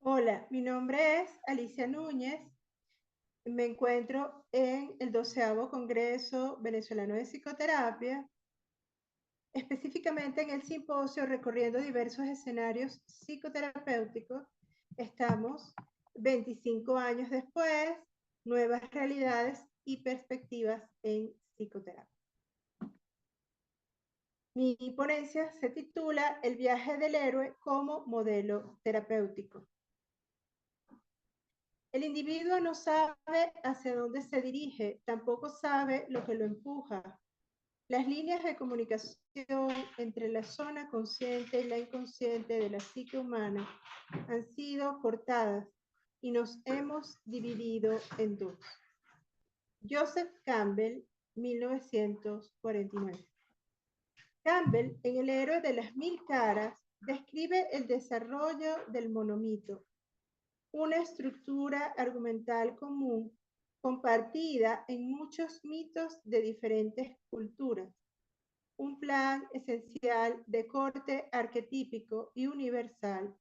Hola, mi nombre es Alicia Núñez. Me encuentro en el 12º Congreso Venezolano de Psicoterapia, específicamente en el simposio recorriendo diversos escenarios psicoterapéuticos. Estamos 25 años después, nuevas realidades y perspectivas en psicoterapia. Mi ponencia se titula El viaje del héroe como modelo terapéutico. El individuo no sabe hacia dónde se dirige, tampoco sabe lo que lo empuja. Las líneas de comunicación entre la zona consciente y la inconsciente de la psique humana han sido cortadas y nos hemos dividido en dos. Joseph Campbell, 1949. Campbell, en El héroe de las mil caras, describe el desarrollo del monomito, una estructura argumental común compartida en muchos mitos de diferentes culturas, un plan esencial de corte arquetípico y universal,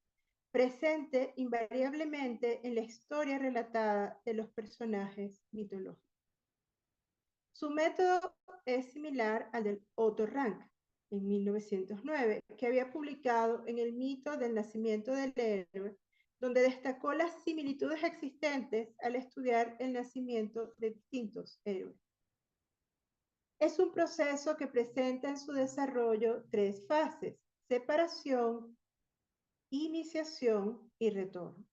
presente invariablemente en la historia relatada de los personajes mitológicos. Su método es similar al del Otto Rank, en 1909, que había publicado en El mito del nacimiento del héroe, donde destacó las similitudes existentes al estudiar el nacimiento de distintos héroes. Es un proceso que presenta en su desarrollo tres fases: separación, iniciación y retorno.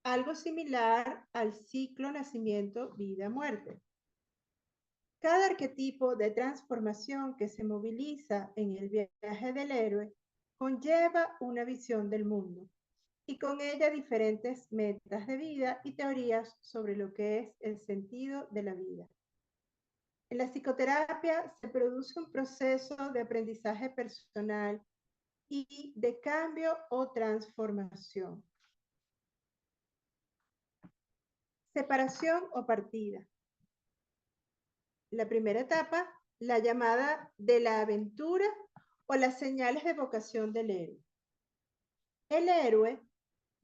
Algo similar al ciclo nacimiento, vida, muerte. Cada arquetipo de transformación que se moviliza en el viaje del héroe conlleva una visión del mundo y con ella diferentes metas de vida y teorías sobre lo que es el sentido de la vida. En la psicoterapia se produce un proceso de aprendizaje personal y de cambio o transformación. Separación o partida. La primera etapa, la llamada de la aventura o las señales de vocación del héroe. El héroe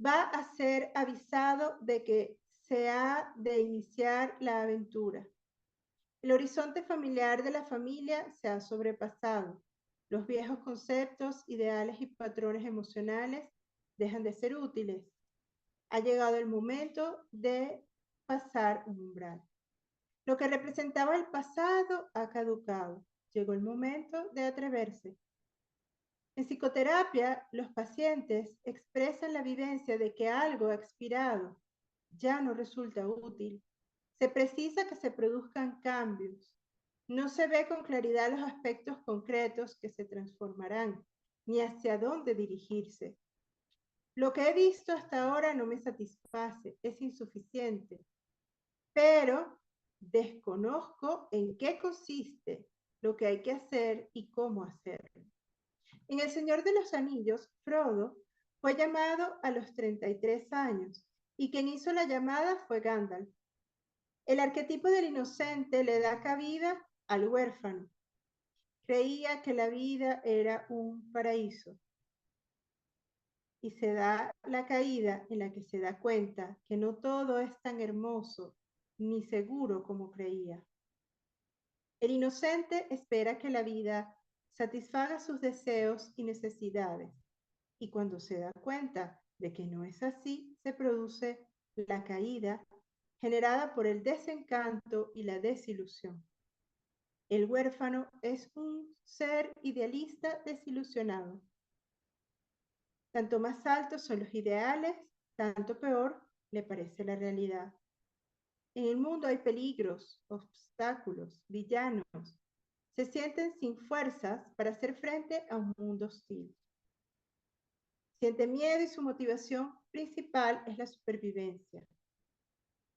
va a ser avisado de que se ha de iniciar la aventura. El horizonte familiar de la familia se ha sobrepasado. Los viejos conceptos, ideales y patrones emocionales dejan de ser útiles. Ha llegado el momento de pasar un umbral. Lo que representaba el pasado ha caducado. Llegó el momento de atreverse. En psicoterapia, los pacientes expresan la vivencia de que algo ha expirado, ya no resulta útil. Se precisa que se produzcan cambios. No se ve con claridad los aspectos concretos que se transformarán, ni hacia dónde dirigirse. Lo que he visto hasta ahora no me satisface, es insuficiente, pero desconozco en qué consiste, lo que hay que hacer y cómo hacerlo. En El Señor de los Anillos, Frodo fue llamado a los 33 años y quien hizo la llamada fue Gandalf. El arquetipo del inocente le da cabida al huérfano. Creía que la vida era un paraíso y se da la caída en la que se da cuenta que no todo es tan hermoso ni seguro como creía. El inocente espera que la vida satisfaga sus deseos y necesidades, y cuando se da cuenta de que no es así, se produce la caída generada por el desencanto y la desilusión. El huérfano es un ser idealista desilusionado. Tanto más altos son los ideales, tanto peor le parece la realidad. En el mundo hay peligros, obstáculos, villanos. Se sienten sin fuerzas para hacer frente a un mundo hostil. Siente miedo y su motivación principal es la supervivencia.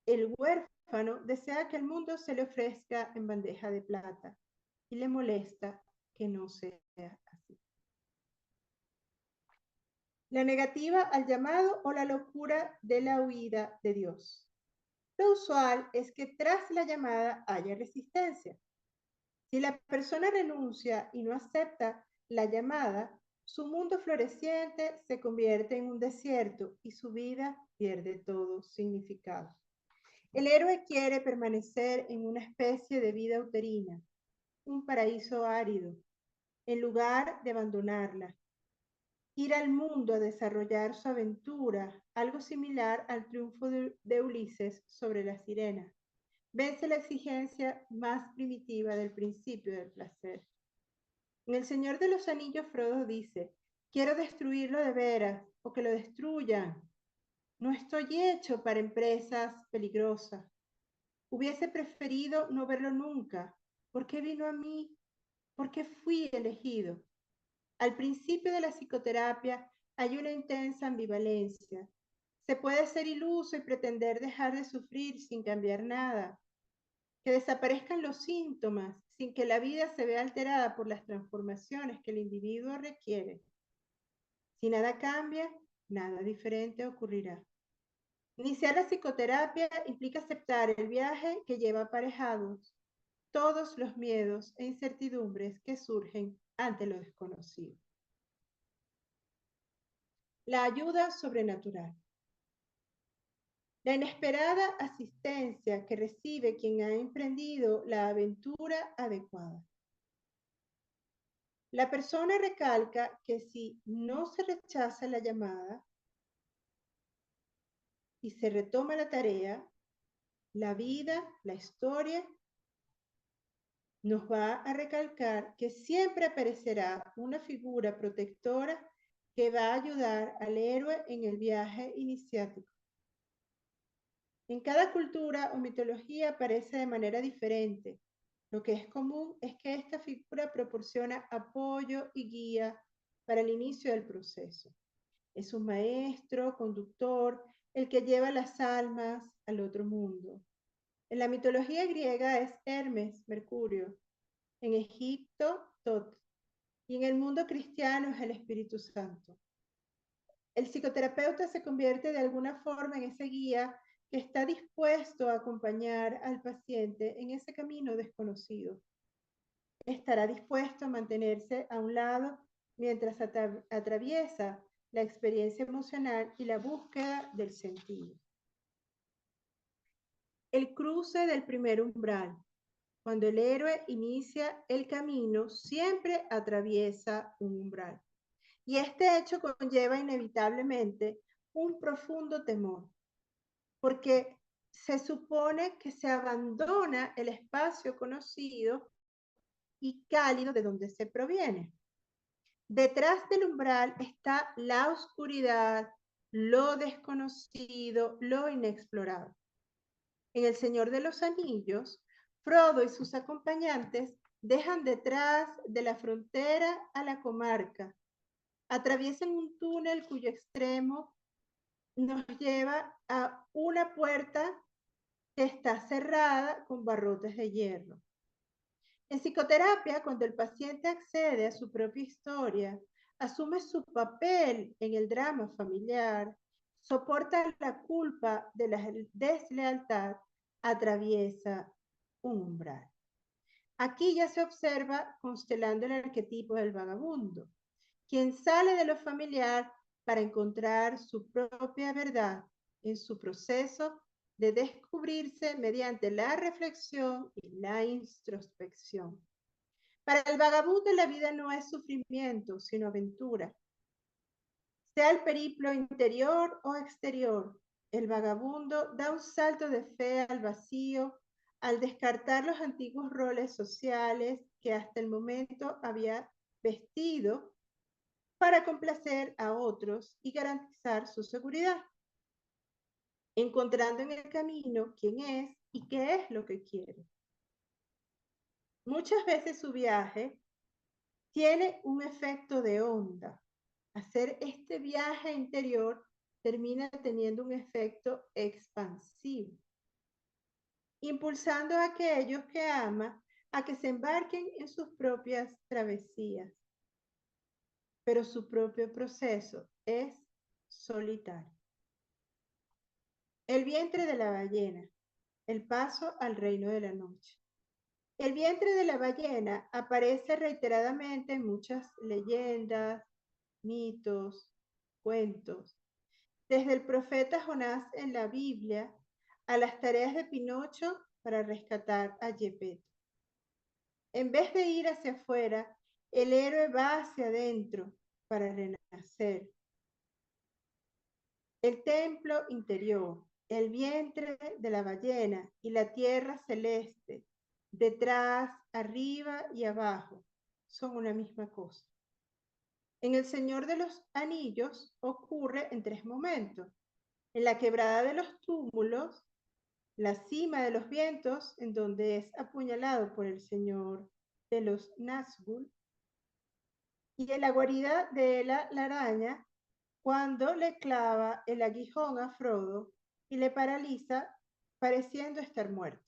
El huérfano desea que el mundo se le ofrezca en bandeja de plata y le molesta que no sea así. La negativa al llamado o la locura de la huida de Dios. Lo usual es que tras la llamada haya resistencia. Si la persona renuncia y no acepta la llamada, Su mundo floreciente se convierte en un desierto y su vida pierde todo significado. El héroe quiere permanecer en una especie de vida uterina, un paraíso árido, en lugar de abandonarla. Ir al mundo a desarrollar su aventura, algo similar al triunfo de Ulises sobre la sirena. Vence la exigencia más primitiva del principio del placer. En El Señor de los Anillos, Frodo dice, quiero destruirlo de veras o que lo destruyan. No estoy hecho para empresas peligrosas. Hubiese preferido no verlo nunca. ¿Por qué vino a mí? ¿Por qué fui elegido? Al principio de la psicoterapia hay una intensa ambivalencia. Se puede ser iluso y pretender dejar de sufrir sin cambiar nada, que desaparezcan los síntomas sin que la vida se vea alterada por las transformaciones que el individuo requiere. Si nada cambia, nada diferente ocurrirá. Iniciar la psicoterapia implica aceptar el viaje que lleva aparejados todos los miedos e incertidumbres que surgen ante lo desconocido. La ayuda sobrenatural. La inesperada asistencia que recibe quien ha emprendido la aventura adecuada. La persona recalca que si no se rechaza la llamada y se retoma la tarea, la vida, la historia, nos va a recalcar que siempre aparecerá una figura protectora que va a ayudar al héroe en el viaje iniciático. En cada cultura o mitología aparece de manera diferente. Lo que es común es que esta figura proporciona apoyo y guía para el inicio del proceso. Es un maestro, conductor, el que lleva las almas al otro mundo. En la mitología griega es Hermes, Mercurio. En Egipto, Tot. Y en el mundo cristiano es el Espíritu Santo. El psicoterapeuta se convierte de alguna forma en ese guía que está dispuesto a acompañar al paciente en ese camino desconocido. Estará dispuesto a mantenerse a un lado mientras atraviesa la experiencia emocional y la búsqueda del sentido. El cruce del primer umbral. Cuando el héroe inicia el camino, siempre atraviesa un umbral. Y este hecho conlleva inevitablemente un profundo temor, porque se supone que se abandona el espacio conocido y cálido de donde se proviene. Detrás del umbral está la oscuridad, lo desconocido, lo inexplorado. En El Señor de los Anillos, Frodo y sus acompañantes dejan detrás de la frontera a la comarca, atraviesan un túnel cuyo extremo nos lleva a una puerta que está cerrada con barrotes de hierro. En psicoterapia, cuando el paciente accede a su propia historia, asume su papel en el drama familiar, soporta la culpa de la deslealtad, atraviesa un umbral. Aquí ya se observa constelando el arquetipo del vagabundo, quien sale de lo familiar para encontrar su propia verdad en su proceso de descubrirse mediante la reflexión y la introspección. Para el vagabundo la vida no es sufrimiento, sino aventura. Sea el periplo interior o exterior, el vagabundo da un salto de fe al vacío al descartar los antiguos roles sociales que hasta el momento había vestido para complacer a otros y garantizar su seguridad, encontrando en el camino quién es y qué es lo que quiere. Muchas veces su viaje tiene un efecto de onda. Hacer este viaje interior termina teniendo un efecto expansivo, impulsando a aquellos que ama a que se embarquen en sus propias travesías. Pero su propio proceso es solitario. El vientre de la ballena, el paso al reino de la noche. El vientre de la ballena aparece reiteradamente en muchas leyendas, mitos, cuentos, desde el profeta Jonás en la Biblia a las tareas de Pinocho para rescatar a Gepetto. En vez de ir hacia afuera, el héroe va hacia adentro para renacer. El templo interior, el vientre de la ballena y la tierra celeste, detrás, arriba y abajo, son una misma cosa. En El Señor de los Anillos ocurre en 3 momentos. En la quebrada de los túmulos, la cima de los vientos, en donde es apuñalado por el Señor de los Nazgûl, y en la guarida de la araña, cuando le clava el aguijón a Frodo y le paraliza, pareciendo estar muerto.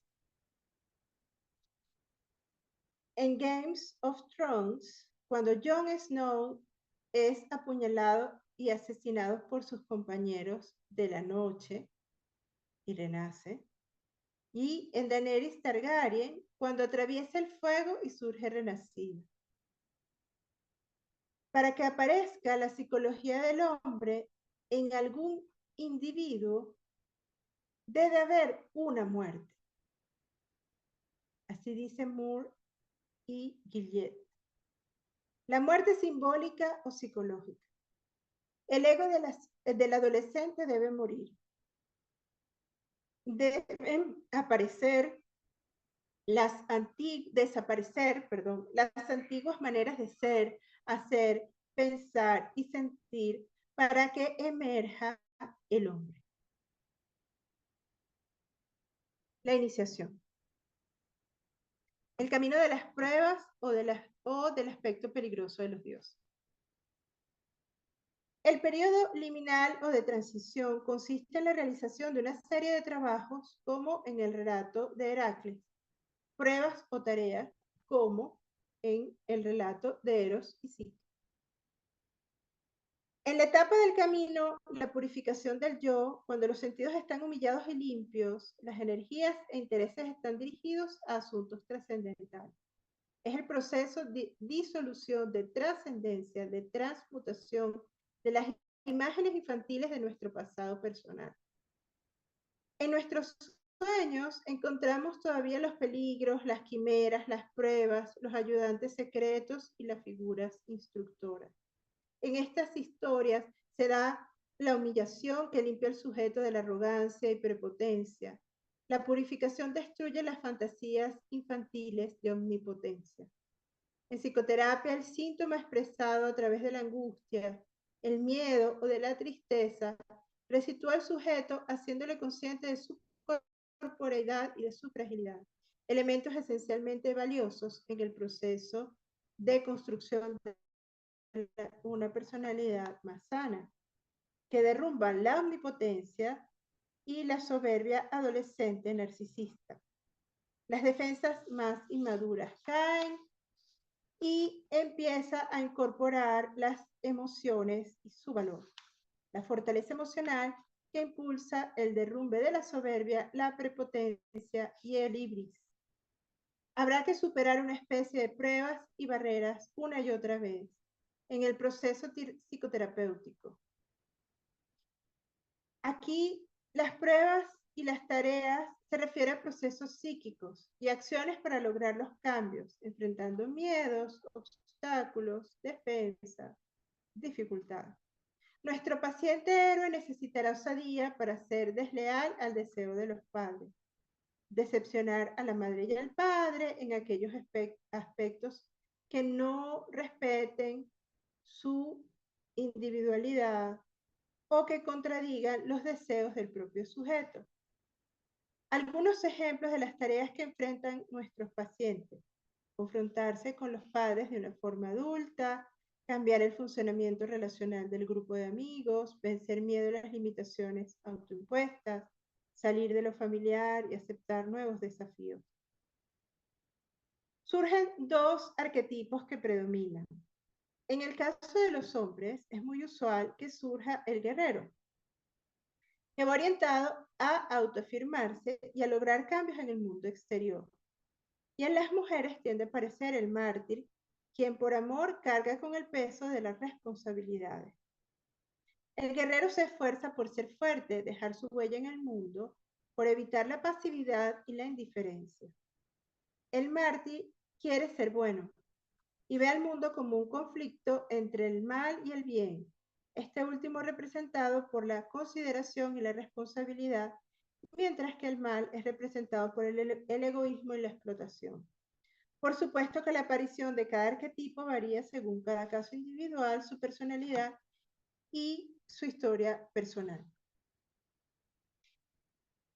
En Games of Thrones, cuando Jon Snow es apuñalado y asesinado por sus compañeros de la noche y renace. Y en Daenerys Targaryen, cuando atraviesa el fuego y surge renacida. Para que aparezca la psicología del hombre en algún individuo, debe haber una muerte. Así dice Moore y Gillette. La muerte simbólica o psicológica. El ego del adolescente debe morir. Deben desaparecer las antiguas maneras de ser, hacer, pensar y sentir para que emerja el hombre. La iniciación. El camino de las pruebas o del aspecto peligroso de los dioses. El periodo liminal o de transición consiste en la realización de una serie de trabajos, como en el relato de Heracles, pruebas o tareas, como en el relato de Eros y Psique. En la etapa del camino, la purificación del yo, cuando los sentidos están humillados y limpios, las energías e intereses están dirigidos a asuntos trascendentales. Es el proceso de disolución, de trascendencia, de transmutación de las imágenes infantiles de nuestro pasado personal. En nuestros sueños encontramos todavía los peligros, las quimeras, las pruebas, los ayudantes secretos y las figuras instructoras. En estas historias se da la humillación que limpia el sujeto de la arrogancia y prepotencia. La purificación destruye las fantasías infantiles de omnipotencia. En psicoterapia, el síntoma expresado a través de la angustia, el miedo o de la tristeza resitúa al sujeto haciéndole consciente de su corporeidad y de su fragilidad, elementos esencialmente valiosos en el proceso de construcción de una personalidad más sana, que derrumban la omnipotencia y la soberbia adolescente narcisista. Las defensas más inmaduras caen y empieza a incorporar las emociones y su valor. La fortaleza emocional que impulsa el derrumbe de la soberbia, la prepotencia y el ibris. Habrá que superar una especie de pruebas y barreras una y otra vez en el proceso psicoterapéutico. Aquí las pruebas y las tareas se refieren a procesos psíquicos y acciones para lograr los cambios, enfrentando miedos, obstáculos, defensa, dificultades. Nuestro paciente héroe necesitará osadía para ser desleal al deseo de los padres, decepcionar a la madre y al padre en aquellos aspectos que no respeten su individualidad o que contradigan los deseos del propio sujeto. Algunos ejemplos de las tareas que enfrentan nuestros pacientes: confrontarse con los padres de una forma adulta, cambiar el funcionamiento relacional del grupo de amigos, vencer miedo a las limitaciones autoimpuestas, salir de lo familiar y aceptar nuevos desafíos. Surgen 2 arquetipos que predominan. En el caso de los hombres, es muy usual que surja el guerrero, que va orientado a autoafirmarse y a lograr cambios en el mundo exterior. Y en las mujeres tiende a aparecer el mártir, quien por amor carga con el peso de las responsabilidades. El guerrero se esfuerza por ser fuerte, dejar su huella en el mundo, por evitar la pasividad y la indiferencia. El mártir quiere ser bueno y ve al mundo como un conflicto entre el mal y el bien, este último representado por la consideración y la responsabilidad, mientras que el mal es representado por el egoísmo y la explotación. Por supuesto que la aparición de cada arquetipo varía según cada caso individual, su personalidad y su historia personal.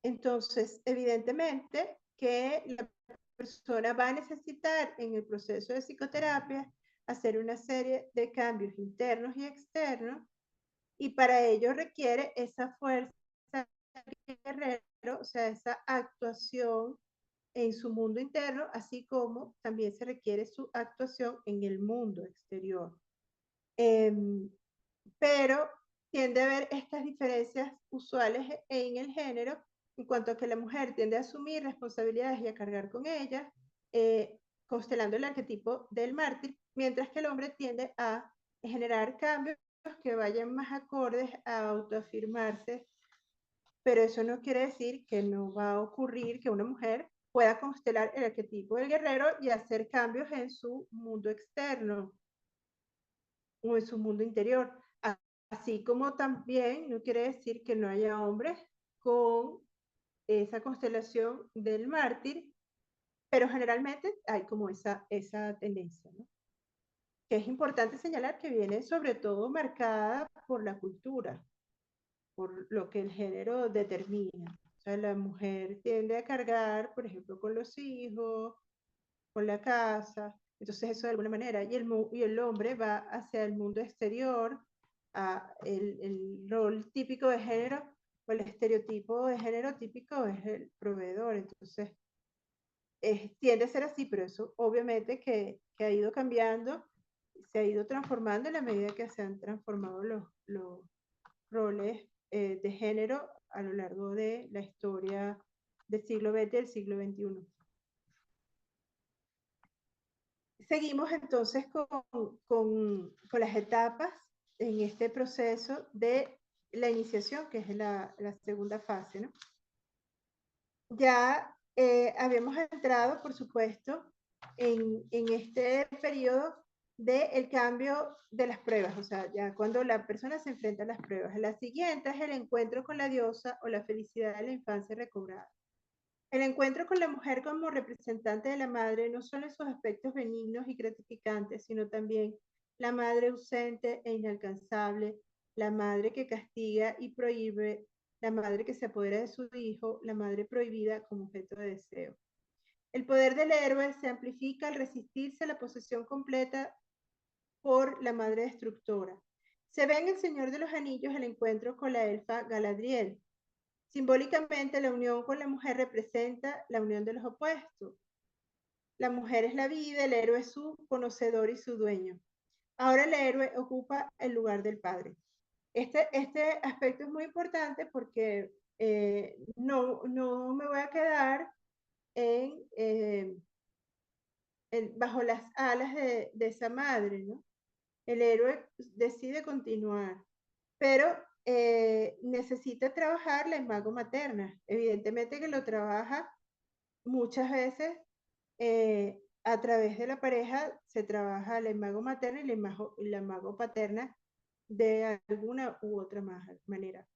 Entonces, evidentemente que la persona va a necesitar en el proceso de psicoterapia hacer una serie de cambios internos y externos, y para ello requiere esa fuerza guerrero, o sea, esa actuación en su mundo interno, así como también se requiere su actuación en el mundo exterior. Pero tiende a haber estas diferencias usuales en el género, en cuanto a que la mujer tiende a asumir responsabilidades y a cargar con ellas, constelando el arquetipo del mártir, mientras que el hombre tiende a generar cambios que vayan más acordes a autoafirmarse, pero eso no quiere decir que no va a ocurrir que una mujer pueda constelar el arquetipo del guerrero y hacer cambios en su mundo externo o en su mundo interior. Así como también no quiere decir que no haya hombres con esa constelación del mártir, pero generalmente hay como esa tendencia, ¿no? Que es importante señalar que viene sobre todo marcada por la cultura, por lo que el género determina. O sea, la mujer tiende a cargar, por ejemplo, con los hijos, con la casa, entonces eso de alguna manera, y el hombre va hacia el mundo exterior, el rol típico de género, o el estereotipo de género típico es el proveedor, entonces tiende a ser así, pero eso obviamente que ha ido cambiando, se ha ido transformando en la medida que se han transformado los roles de género a lo largo de la historia del siglo XX y del siglo XXI. Seguimos entonces con las etapas en este proceso de la iniciación, que es la segunda fase, ¿no? Ya habíamos entrado, por supuesto, en este periodo del cambio de las pruebas, o sea, ya cuando la persona se enfrenta a las pruebas. La siguiente es el encuentro con la diosa o la felicidad de la infancia recobrada. El encuentro con la mujer como representante de la madre no solo en sus aspectos benignos y gratificantes, sino también la madre ausente e inalcanzable, la madre que castiga y prohíbe, la madre que se apodera de su hijo, la madre prohibida como objeto de deseo. El poder del héroe se amplifica al resistirse a la posesión completa por la madre destructora. Se ve en El Señor de los Anillos el encuentro con la elfa Galadriel. Simbólicamente, la unión con la mujer representa la unión de los opuestos. La mujer es la vida, el héroe es su conocedor y su dueño. Ahora el héroe ocupa el lugar del padre. Este aspecto es muy importante porque no me voy a quedar bajo las alas de esa madre, ¿no? El héroe decide continuar, pero necesita trabajar la imago materna. Evidentemente que lo trabaja muchas veces a través de la pareja, se trabaja la imago materna y la imago paterna de alguna u otra manera.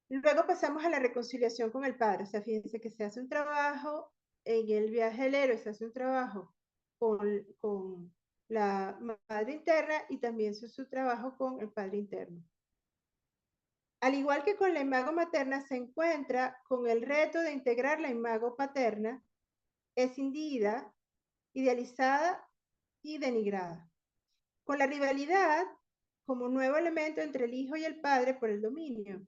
Luego pasamos a la reconciliación con el padre. O sea, fíjense que se hace un trabajo en el viaje del héroe, se hace un trabajo con la madre interna y también se hace un trabajo con el padre interno. Al igual que con la imago materna, se encuentra con el reto de integrar la imago paterna escindida, idealizada y denigrada. Con la rivalidad como nuevo elemento entre el hijo y el padre por el dominio.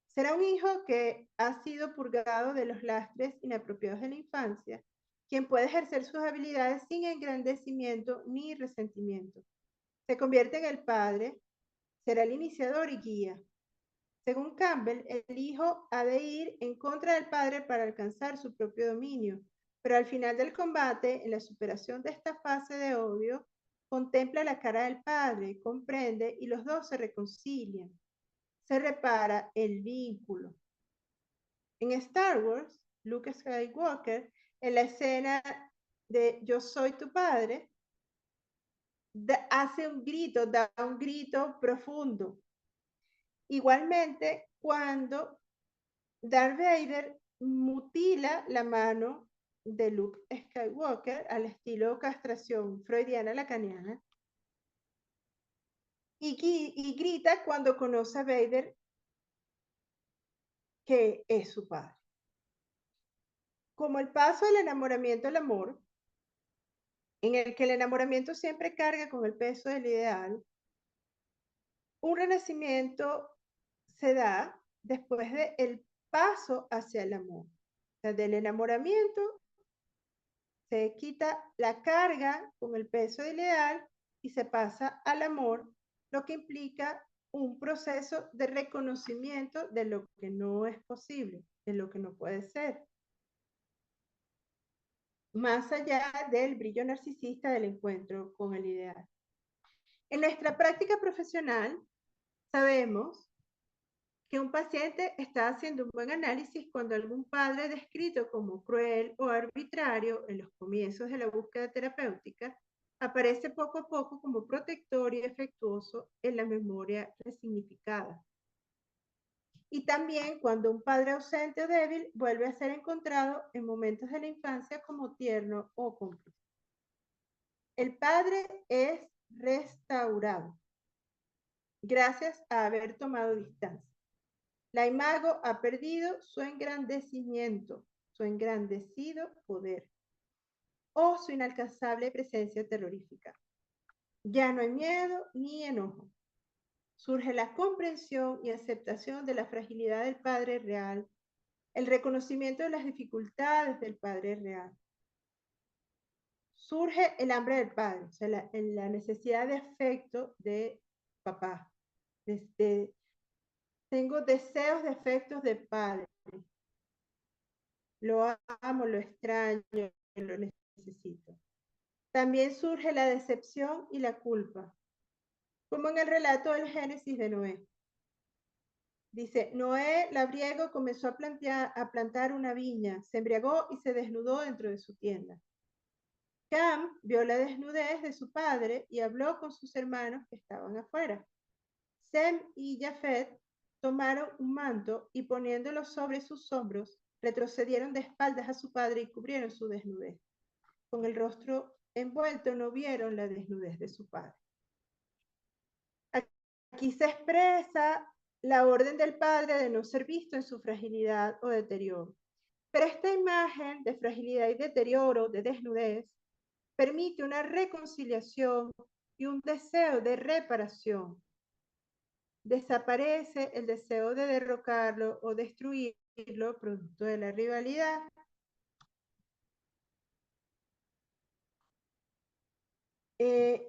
Será un hijo que ha sido purgado de los lastres inapropiados de la infancia, quien puede ejercer sus habilidades sin engrandecimiento ni resentimiento. Se convierte en el padre, será el iniciador y guía. Según Campbell, el hijo ha de ir en contra del padre para alcanzar su propio dominio. Pero al final del combate, en la superación de esta fase de odio, contempla la cara del padre, comprende y los dos se reconcilian. Se repara el vínculo. En Star Wars, Luke Skywalker, en la escena de Yo soy tu padre, hace un grito, da un grito profundo. Igualmente, cuando Darth Vader mutila la mano de Luke Skywalker al estilo castración freudiana lacaniana y grita cuando conoce a Vader que es su padre. Como el paso del enamoramiento al amor, en el que el enamoramiento siempre carga con el peso del ideal, un renacimiento se da después del paso hacia el amor. O sea, del enamoramiento se quita la carga con el peso del ideal y se pasa al amor, lo que implica un proceso de reconocimiento de lo que no es posible, de lo que no puede ser. Más allá del brillo narcisista del encuentro con el ideal. En nuestra práctica profesional, sabemos que un paciente está haciendo un buen análisis cuando algún padre descrito como cruel o arbitrario en los comienzos de la búsqueda terapéutica aparece poco a poco como protector y efectuoso en la memoria resignificada. Y también cuando un padre ausente o débil vuelve a ser encontrado en momentos de la infancia como tierno o cómplice. El padre es restaurado gracias a haber tomado distancia. La imago ha perdido su engrandecimiento, su engrandecido poder o su inalcanzable presencia terrorífica. Ya no hay miedo ni enojo. Surge la comprensión y aceptación de la fragilidad del Padre real, el reconocimiento de las dificultades del Padre real. Surge el hambre del Padre, o sea, la necesidad de afecto de papá. Tengo deseos de afectos de padre. Lo amo, lo extraño, lo necesito. También surge la decepción y la culpa, como en el relato del Génesis de Noé. Dice, Noé labriego comenzó a plantar una viña, se embriagó y se desnudó dentro de su tienda. Cam vio la desnudez de su padre y habló con sus hermanos que estaban afuera. Sem y Jafet tomaron un manto y poniéndolo sobre sus hombros, retrocedieron de espaldas a su padre y cubrieron su desnudez. Con el rostro envuelto no vieron la desnudez de su padre. Aquí se expresa la orden del padre de no ser visto en su fragilidad o deterioro. Pero esta imagen de fragilidad y deterioro, de desnudez, permite una reconciliación y un deseo de reparación. Desaparece el deseo de derrocarlo o destruirlo producto de la rivalidad.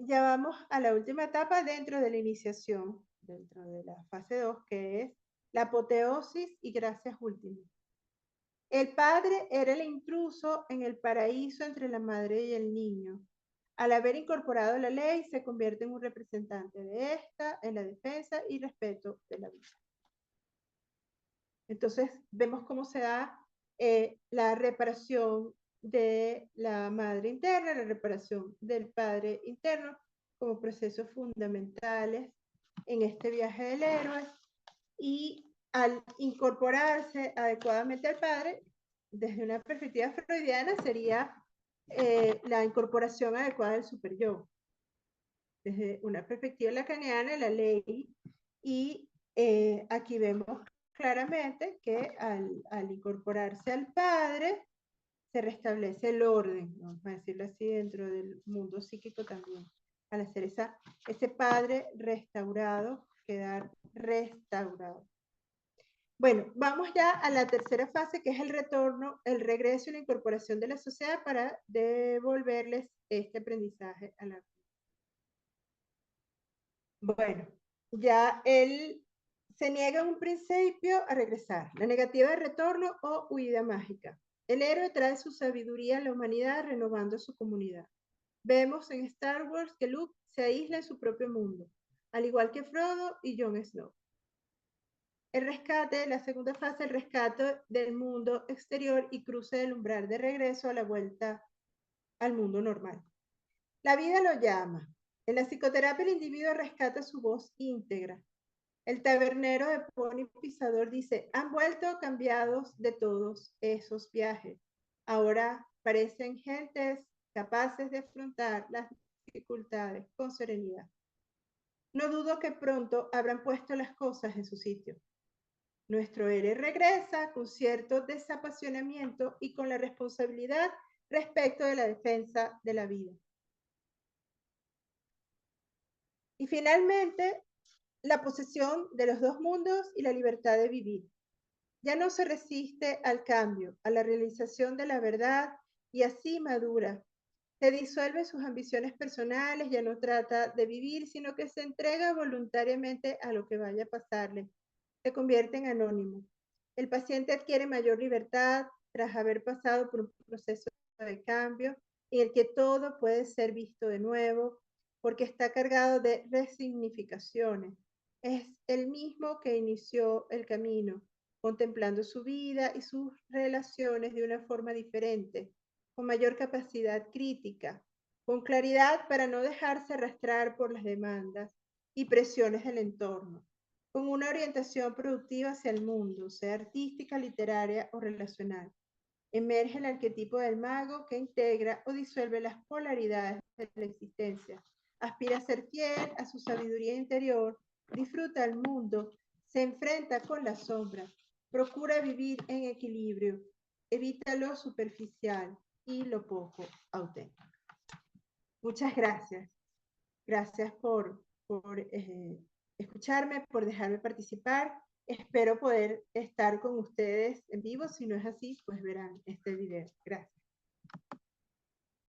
Ya vamos a la última etapa dentro de la iniciación, dentro de la fase 2, que es la apoteosis y gracias últimas. El padre era el intruso en el paraíso entre la madre y el niño. Al haber incorporado la ley, se convierte en un representante de esta, en la defensa y respeto de la vida. Entonces, vemos cómo se da la reparación de la madre interna, la reparación del padre interno, como procesos fundamentales en este viaje del héroe. Y al incorporarse adecuadamente al padre, desde una perspectiva freudiana, sería la incorporación adecuada del superyo. Desde una perspectiva lacaniana, la ley, y aquí vemos claramente que al incorporarse al padre, se restablece el orden, vamos a decirlo así, dentro del mundo psíquico también. Al hacer ese padre restaurado, quedar restaurado. Bueno, vamos ya a la tercera fase, que es el retorno, el regreso y la incorporación de la sociedad para devolverles este aprendizaje a la vida. Bueno, ya él se niega en un principio a regresar, la negativa de retorno o huida mágica. El héroe trae su sabiduría a la humanidad renovando su comunidad. Vemos en Star Wars que Luke se aísla en su propio mundo, al igual que Frodo y Jon Snow. El rescate, la segunda fase, el rescate del mundo exterior y cruce del umbral de regreso a la vuelta al mundo normal. La vida lo llama. En la psicoterapia el individuo rescata su voz íntegra. El tabernero de Pony Pisador dice, han vuelto cambiados de todos esos viajes. Ahora parecen gentes capaces de afrontar las dificultades con serenidad. No dudo que pronto habrán puesto las cosas en su sitio. Nuestro héroe regresa con cierto desapasionamiento y con la responsabilidad respecto de la defensa de la vida. Y finalmente, la posesión de los dos mundos y la libertad de vivir. Ya no se resiste al cambio, a la realización de la verdad y así madura. Se disuelve sus ambiciones personales, ya no trata de vivir, sino que se entrega voluntariamente a lo que vaya a pasarle. Se convierte en anónimo. El paciente adquiere mayor libertad tras haber pasado por un proceso de cambio en el que todo puede ser visto de nuevo, porque está cargado de resignificaciones. Es el mismo que inició el camino, contemplando su vida y sus relaciones de una forma diferente, con mayor capacidad crítica, con claridad para no dejarse arrastrar por las demandas y presiones del entorno, con una orientación productiva hacia el mundo, sea artística, literaria o relacional. Emerge el arquetipo del mago que integra o disuelve las polaridades de la existencia. Aspira a ser fiel a su sabiduría interior, disfruta el mundo, se enfrenta con la sombra, procura vivir en equilibrio, evita lo superficial y lo poco auténtico. Muchas gracias. Gracias por escucharme, por dejarme participar. Espero poder estar con ustedes en vivo. Si no es así, pues verán